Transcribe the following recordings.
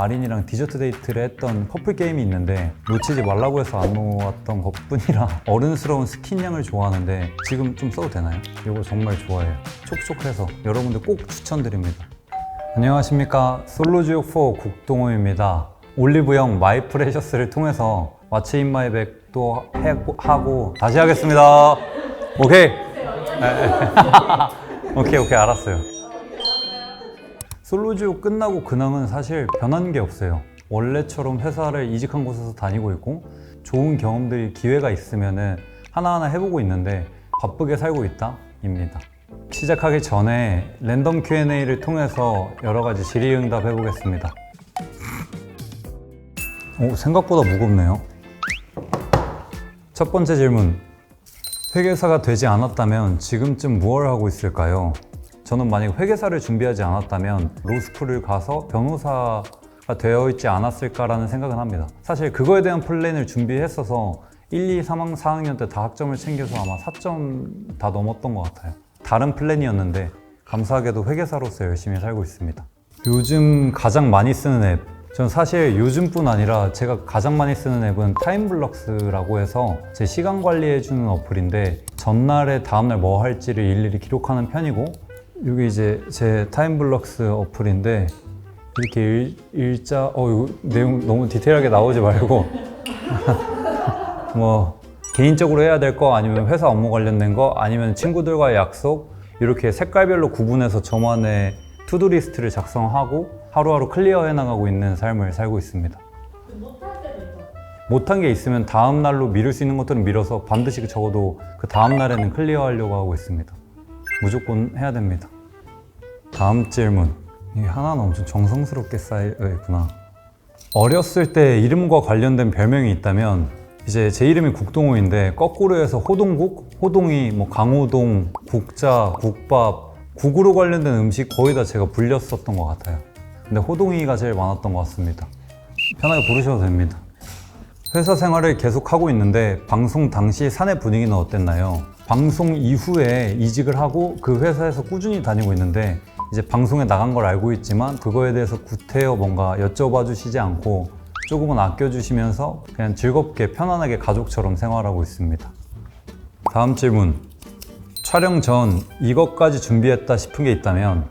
아린이랑 디저트 데이트를 했던 커플 게임이 있는데 놓치지 말라고 해서 안 놓았던 것뿐이라 어른스러운 스킨 향을 좋아하는데 지금 좀 써도 되나요? 이거 정말 좋아해요. 촉촉해서 여러분들 꼭 추천드립니다. 안녕하십니까, 솔로지옥4 국동호입니다. 올리브영 마이 프레셔스를 통해서 왓츠 인 마이 백도 하고 다시 하겠습니다. 오케이. 오케이 알았어요. 솔로지옥 끝나고 근황은 사실 변한 게 없어요. 원래처럼 회사를 이직한 곳에서 다니고 있고 좋은 경험들이 기회가 있으면은 하나하나 해보고 있는데 바쁘게 살고 있다 입니다. 시작하기 전에 랜덤 Q&A를 통해서 여러 가지 질의응답 해보겠습니다. 생각보다 무겁네요. 첫 번째 질문. 회계사가 되지 않았다면 지금쯤 무엇을 하고 있을까요? 저는 만약 회계사를 준비하지 않았다면 로스쿨을 가서 변호사가 되어 있지 않았을까라는 생각은 합니다. 사실 그거에 대한 플랜을 준비했어서 1, 2, 3, 4학년 때 다 학점을 챙겨서 아마 4점 다 넘었던 것 같아요. 다른 플랜이었는데 감사하게도 회계사로서 열심히 살고 있습니다. 요즘 가장 많이 쓰는 앱, 저는 사실 요즘뿐 아니라 제가 가장 많이 쓰는 앱은 타임블럭스라고 해서 제 시간 관리해주는 어플인데 전날에 다음날 뭐 할지를 일일이 기록하는 편이고, 여기 이제 제 타임블럭스 어플인데 이렇게 일자, 이거 내용 너무 디테일하게 나오지 말고 뭐 개인적으로 해야 될 거, 아니면 회사 업무 관련된 거, 아니면 친구들과의 약속, 이렇게 색깔별로 구분해서 저만의 투두 리스트를 작성하고 하루하루 클리어해 나가고 있는 삶을 살고 있습니다. 못할 때도 있어요. 못한 게 있으면 다음 날로 미룰 수 있는 것들은 미뤄서 반드시 적어도 그 다음 날에는 클리어하려고 하고 있습니다. 무조건 해야 됩니다. 다음 질문. 이게 하나는 엄청 정성스럽게 쌓여있구나. 어렸을 때 이름과 관련된 별명이 있다면 이제 제 이름이 국동호인데 거꾸로 해서 호동국, 호동이, 뭐 강호동, 국자, 국밥, 국으로 관련된 음식 거의 다 제가 불렸었던 것 같아요. 근데 호동이가 제일 많았던 것 같습니다. 편하게 부르셔도 됩니다. 회사 생활을 계속하고 있는데 방송 당시 사내 분위기는 어땠나요? 방송 이후에 이직을 하고 그 회사에서 꾸준히 다니고 있는데 이제 방송에 나간 걸 알고 있지만 그거에 대해서 구태여 뭔가 여쭤봐 주시지 않고 조금은 아껴주시면서 그냥 즐겁게 편안하게 가족처럼 생활하고 있습니다. 다음 질문. 촬영 전 이것까지 준비했다 싶은 게 있다면,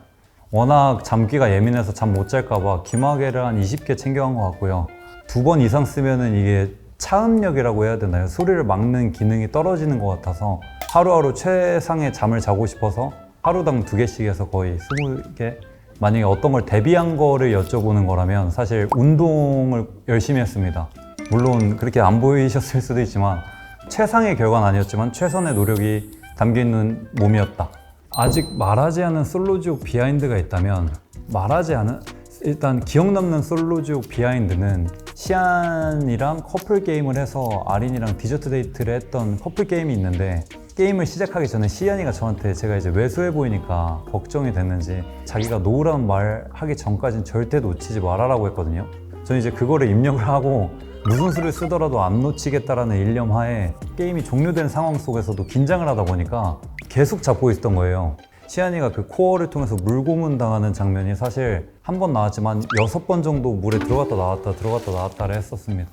워낙 잠귀가 예민해서 잠 못 잘까 봐 귀마개를 한 20개 챙겨간 것 같고요. 2번 이상 쓰면은 이게 차음력이라고 해야 되나요? 소리를 막는 기능이 떨어지는 것 같아서 하루하루 최상의 잠을 자고 싶어서 하루당 2개씩 해서 거의 20개? 만약에 어떤 걸 대비한 거를 여쭤보는 거라면 사실 운동을 열심히 했습니다. 물론 그렇게 안 보이셨을 수도 있지만 최상의 결과는 아니었지만 최선의 노력이 담겨있는 몸이었다. 아직 말하지 않은 솔로지옥 비하인드가 있다면, 말하지 않은? 일단 기억 남는 솔로지옥 비하인드는 시안이랑 커플 게임을 해서 아린이랑 디저트 데이트를 했던 커플 게임이 있는데, 게임을 시작하기 전에 시안이가 저한테 제가 이제 왜소해 보이니까 걱정이 됐는지 자기가 놓으라는 말 하기 전까지는 절대 놓치지 말아라고 했거든요. 저는 이제 그거를 입력을 하고 무슨 수를 쓰더라도 안 놓치겠다라는 일념하에 게임이 종료된 상황 속에서도 긴장을 하다 보니까 계속 잡고 있었던 거예요. 시안이가 그 코어를 통해서 물고문 당하는 장면이 사실 한 번 나왔지만 6번 정도 물에 들어갔다 나왔다를 했었습니다.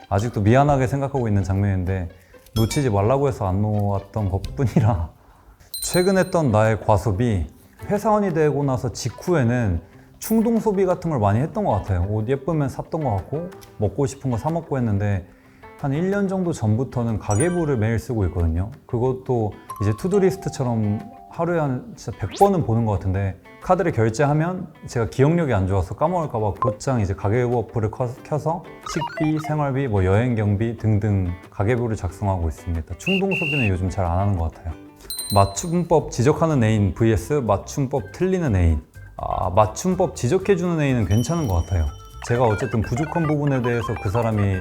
아직도 미안하게 생각하고 있는 장면인데 놓치지 말라고 해서 안 놓았던 것뿐이라. 최근 했던 나의 과소비, 회사원이 되고 나서 직후에는 충동 소비 같은 걸 많이 했던 것 같아요. 옷 예쁘면 샀던 것 같고 먹고 싶은 거 사 먹고 했는데, 한 1년 정도 전부터는 가계부를 매일 쓰고 있거든요. 그것도 이제 투두리스트처럼 하루에 한 진짜 100번은 보는 것 같은데, 카드를 결제하면 제가 기억력이 안 좋아서 까먹을까 봐 곧장 이제 가계부 어플을 켜서 식비, 생활비, 뭐 여행 경비 등등 가계부를 작성하고 있습니다. 충동 소비는 요즘 잘 안 하는 것 같아요. 맞춤법 지적하는 애인 vs 맞춤법 틀리는 애인. 맞춤법 지적해주는 애인은 괜찮은 것 같아요. 제가 어쨌든 부족한 부분에 대해서 그 사람이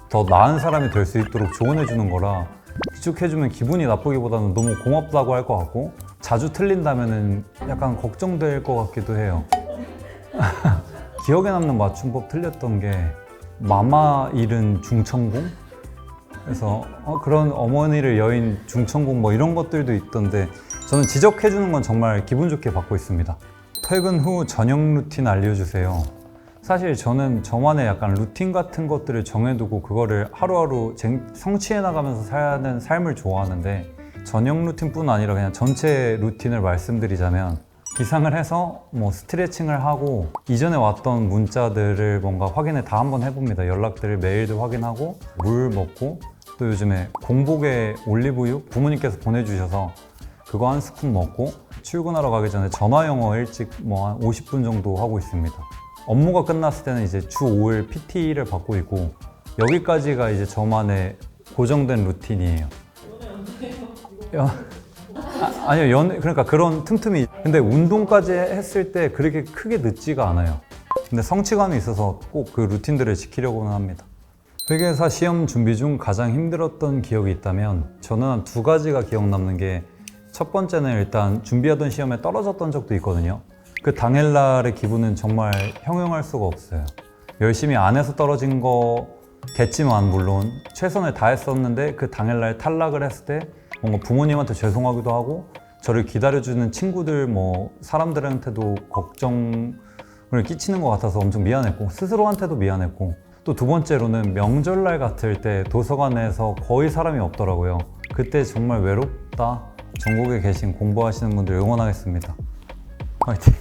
더 나은 사람이 될 수 있도록 조언해주는 거라 지적해주면 기분이 나쁘기보다는 너무 고맙다고 할 것 같고, 자주 틀린다면은 약간 걱정될 것 같기도 해요. 기억에 남는 맞춤법 틀렸던 게 마마 잃은 중천궁? 그래서 그런 어머니를 여인 중천궁 뭐 이런 것들도 있던데, 저는 지적해주는 건 정말 기분 좋게 받고 있습니다. 퇴근 후 저녁 루틴 알려주세요. 사실 저는 저만의 약간 루틴 같은 것들을 정해두고 그거를 하루하루 성취해 나가면서 사는 삶을 좋아하는데, 저녁 루틴뿐 아니라 그냥 전체 루틴을 말씀드리자면, 기상을 해서 뭐 스트레칭을 하고 이전에 왔던 문자들을 뭔가 확인을 다 한번 해봅니다. 연락들을 메일도 확인하고 물 먹고, 또 요즘에 공복에 올리브유 부모님께서 보내주셔서 그거 한 스푼 먹고, 출근하러 가기 전에 전화 영어 일찍 뭐 한 50분 정도 하고 있습니다. 업무가 끝났을 때는 이제 주 5일 PT를 받고 있고, 여기까지가 이제 저만의 고정된 루틴이에요. 아니요, 그러니까 그런 틈틈이. 근데 운동까지 했을 때 그렇게 크게 늦지가 않아요. 근데 성취감이 있어서 꼭 그 루틴들을 지키려고는 합니다. 회계사 시험 준비 중 가장 힘들었던 기억이 있다면, 저는 한 2가지가 기억 남는 게, 첫 번째는 일단 준비하던 시험에 떨어졌던 적도 있거든요. 그 당일날의 기분은 정말 형용할 수가 없어요. 열심히 안 해서 떨어진 거겠지만, 물론 최선을 다했었는데 그 당일날 탈락을 했을 때 뭔가 부모님한테 죄송하기도 하고, 저를 기다려주는 친구들 뭐 사람들한테도 걱정을 끼치는 것 같아서 엄청 미안했고, 스스로한테도 미안했고, 또 2번째로는 명절날 같을 때 도서관에서 거의 사람이 없더라고요. 그때 정말 외롭다. 전국에 계신 공부하시는 분들 응원하겠습니다. 화이팅!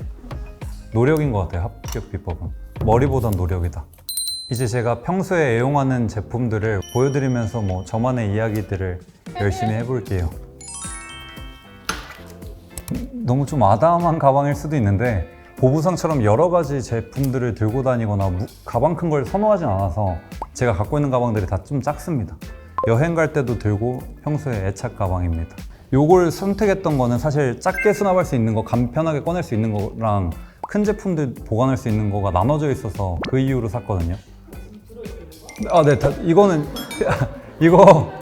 노력인 것 같아요. 합격 비법은 머리보단 노력이다. 이제 제가 평소에 애용하는 제품들을 보여드리면서 뭐 저만의 이야기들을 열심히 해볼게요. 너무 좀 아담한 가방일 수도 있는데, 보부상처럼 여러 가지 제품들을 들고 다니거나 가방 큰 걸 선호하진 않아서 제가 갖고 있는 가방들이 다 좀 작습니다. 여행 갈 때도 들고 평소에 애착 가방입니다. 요걸 선택했던 거는 사실 작게 수납할 수 있는 거, 간편하게 꺼낼 수 있는 거랑 큰 제품들 보관할 수 있는 거가 나눠져 있어서 그 이유로 샀거든요. 아, 네, 이거는 이거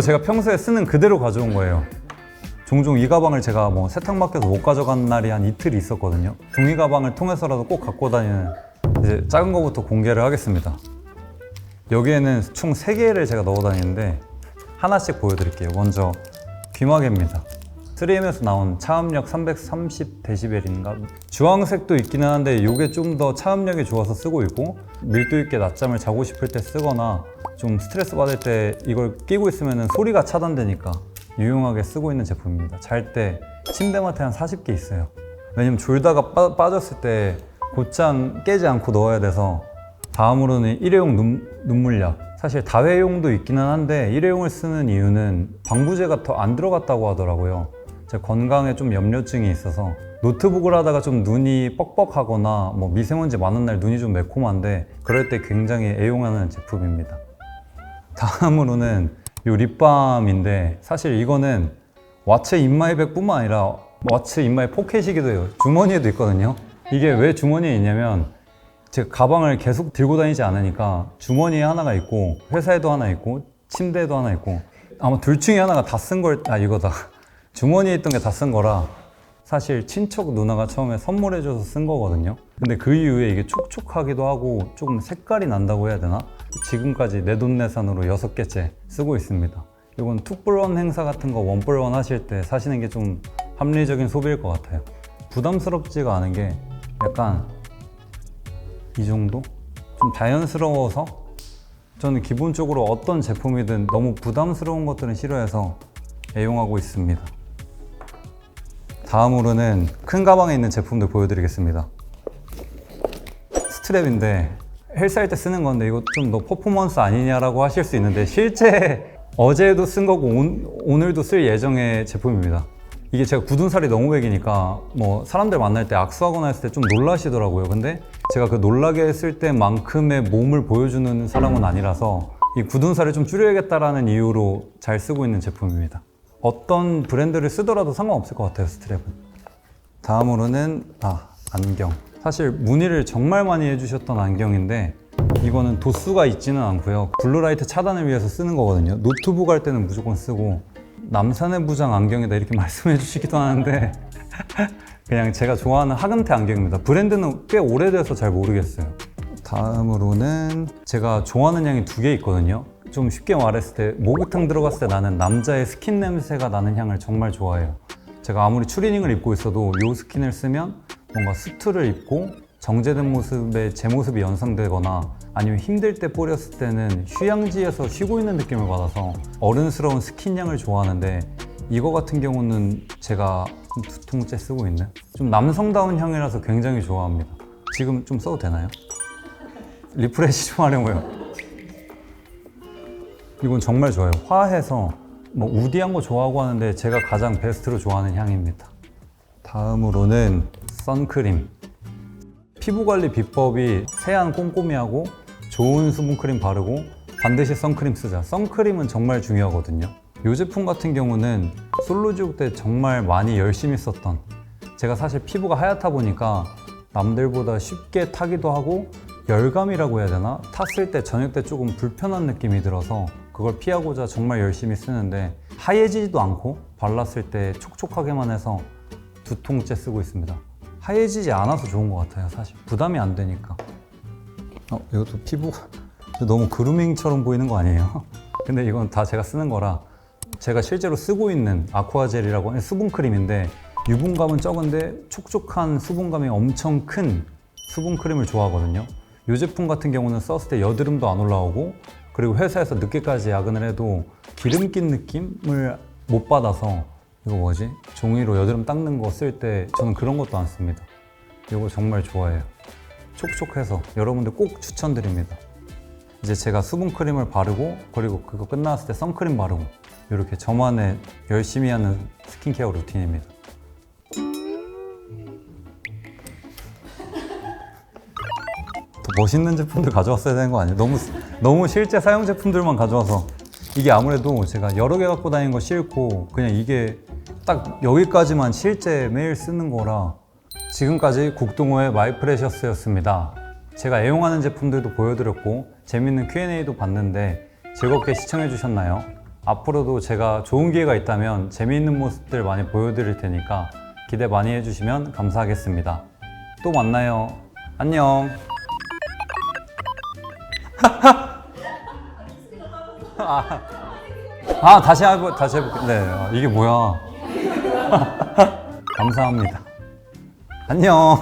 제가 평소에 쓰는 그대로 가져온 거예요. 종종 이 가방을 제가 뭐 세탁 맡겨서 못 가져간 날이 한 이틀이 있었거든요. 종이 가방을 통해서라도 꼭 갖고 다니는, 이제 작은 거부터 공개를 하겠습니다. 여기에는 총 3개를 제가 넣어 다니는데 하나씩 보여드릴게요. 먼저 귀마개입니다. 3M에서 나온 차음력 330dB인가? 주황색도 있기는 한데 이게 좀 더 차음력이 좋아서 쓰고 있고, 밀도 있게 낮잠을 자고 싶을 때 쓰거나 좀 스트레스 받을 때 이걸 끼고 있으면 소리가 차단되니까 유용하게 쓰고 있는 제품입니다. 잘 때 침대맡에 한 40개 있어요. 왜냐면 졸다가 빠졌을 때 곧장 깨지 않고 넣어야 돼서. 다음으로는 일회용 눈물약. 사실 다회용도 있기는 한데 일회용을 쓰는 이유는 방부제가 더 안 들어갔다고 하더라고요. 제 건강에 좀 염려증이 있어서 노트북을 하다가 좀 눈이 뻑뻑하거나 뭐 미세먼지 많은 날 눈이 좀 매콤한데, 그럴 때 굉장히 애용하는 제품입니다. 다음으로는 이 립밤인데, 사실 이거는 왓츠 인마이백 뿐만 아니라 왓츠 인마이 포켓이기도 해요. 주머니에도 있거든요. 이게 왜 주머니에 있냐면, 제가 가방을 계속 들고 다니지 않으니까 주머니에 하나가 있고, 회사에도 하나 있고, 침대에도 하나 있고, 아마 둘 중에 하나가 다 쓴 걸, 이거다. 주머니에 있던 게 다 쓴 거라, 사실 친척 누나가 처음에 선물해줘서 쓴 거거든요. 근데 그 이후에 이게 촉촉하기도 하고 조금 색깔이 난다고 해야 되나? 지금까지 내돈내산으로 6개째 쓰고 있습니다. 이건 투뿔원 행사 같은 거 원뿔원 하실 때 사시는 게 좀 합리적인 소비일 것 같아요. 부담스럽지가 않은 게 약간 이 정도? 좀 자연스러워서, 저는 기본적으로 어떤 제품이든 너무 부담스러운 것들은 싫어해서 애용하고 있습니다. 다음으로는 큰 가방에 있는 제품들 보여드리겠습니다. 스트랩인데 헬스할 때 쓰는 건데, 이거 좀 너 퍼포먼스 아니냐라고 하실 수 있는데, 실제 어제도 쓴 거고 오늘도 쓸 예정의 제품입니다. 이게 제가 굳은 살이 너무 배기니까 뭐 사람들 만날 때 악수하거나 했을 때 좀 놀라시더라고요. 근데 제가 그 놀라게 했을 때만큼의 몸을 보여주는 사람은 아니라서 이 굳은 살을 좀 줄여야겠다라는 이유로 잘 쓰고 있는 제품입니다. 어떤 브랜드를 쓰더라도 상관없을 것 같아요, 스트랩은. 다음으로는 안경. 사실 문의를 정말 많이 해주셨던 안경인데, 이거는 도수가 있지는 않고요. 블루라이트 차단을 위해서 쓰는 거거든요. 노트북 할 때는 무조건 쓰고, 남산의 부장 안경이다 이렇게 말씀해 주시기도 하는데 그냥 제가 좋아하는 하금테 안경입니다. 브랜드는 꽤 오래돼서 잘 모르겠어요. 다음으로는 제가 좋아하는 향이 2개 있거든요. 좀 쉽게 말했을 때 목욕탕 들어갔을 때 나는 남자의 스킨 냄새가 나는 향을 정말 좋아해요. 제가 아무리 추리닝을 입고 있어도 이 스킨을 쓰면 뭔가 수트를 입고 정제된 모습에 제 모습이 연상되거나 아니면 힘들 때 뿌렸을 때는 휴양지에서 쉬고 있는 느낌을 받아서 어른스러운 스킨향을 좋아하는데 이거 같은 경우는 제가 두 통째 쓰고 있는 좀 남성다운 향이라서 굉장히 좋아합니다. 지금 좀 써도 되나요? 리프레시 좀 하려고요. 이건 정말 좋아요. 화해서 뭐 우디한 거 좋아하고 하는데 제가 가장 베스트로 좋아하는 향입니다. 다음으로는 선크림. 피부관리 비법이 세안 꼼꼼히 하고 좋은 수분크림 바르고 반드시 선크림 쓰자. 선크림은 정말 중요하거든요. 이 제품 같은 경우는 솔로지옥 때 정말 많이 열심히 썼던, 제가 사실 피부가 하얗다 보니까 남들보다 쉽게 타기도 하고 열감이라고 해야 되나? 탔을 때 저녁 때 조금 불편한 느낌이 들어서 그걸 피하고자 정말 열심히 쓰는데 하얘지지도 않고 발랐을 때 촉촉하게만 해서 두 통째 쓰고 있습니다. 하얘지지 않아서 좋은 것 같아요. 사실 부담이 안 되니까. 이것도 피부가 너무 그루밍처럼 보이는 거 아니에요? 근데 이건 다 제가 쓰는 거라, 제가 실제로 쓰고 있는 아쿠아젤이라고 하는 수분크림인데 유분감은 적은데 촉촉한 수분감이 엄청 큰 수분크림을 좋아하거든요. 이 제품 같은 경우는 썼을 때 여드름도 안 올라오고, 그리고 회사에서 늦게까지 야근을 해도 기름 낀 느낌을 못 받아서, 이거 뭐지? 종이로 여드름 닦는 거 쓸 때 저는 그런 것도 안 씁니다. 이거 정말 좋아해요. 촉촉해서 여러분들 꼭 추천드립니다. 이제 제가 수분크림을 바르고, 그리고 그거 끝났을 때 선크림 바르고, 이렇게 저만의 열심히 하는 스킨케어 루틴입니다. 더 멋있는 제품들 가져왔어야 되는 거 아니에요? 너무 실제 사용 제품들만 가져와서, 이게 아무래도 제가 여러 개 갖고 다니는 거 싫고 그냥 이게 딱 여기까지만 실제 매일 쓰는 거라. 지금까지 국동호의 마이프레셔스였습니다. 제가 애용하는 제품들도 보여드렸고 재밌는 Q&A도 봤는데 즐겁게 시청해 주셨나요? 앞으로도 제가 좋은 기회가 있다면 재미있는 모습들 많이 보여드릴 테니까 기대 많이 해주시면 감사하겠습니다. 또 만나요. 안녕. 다시 해볼게. 네, 이게 뭐야. 감사합니다. 안녕.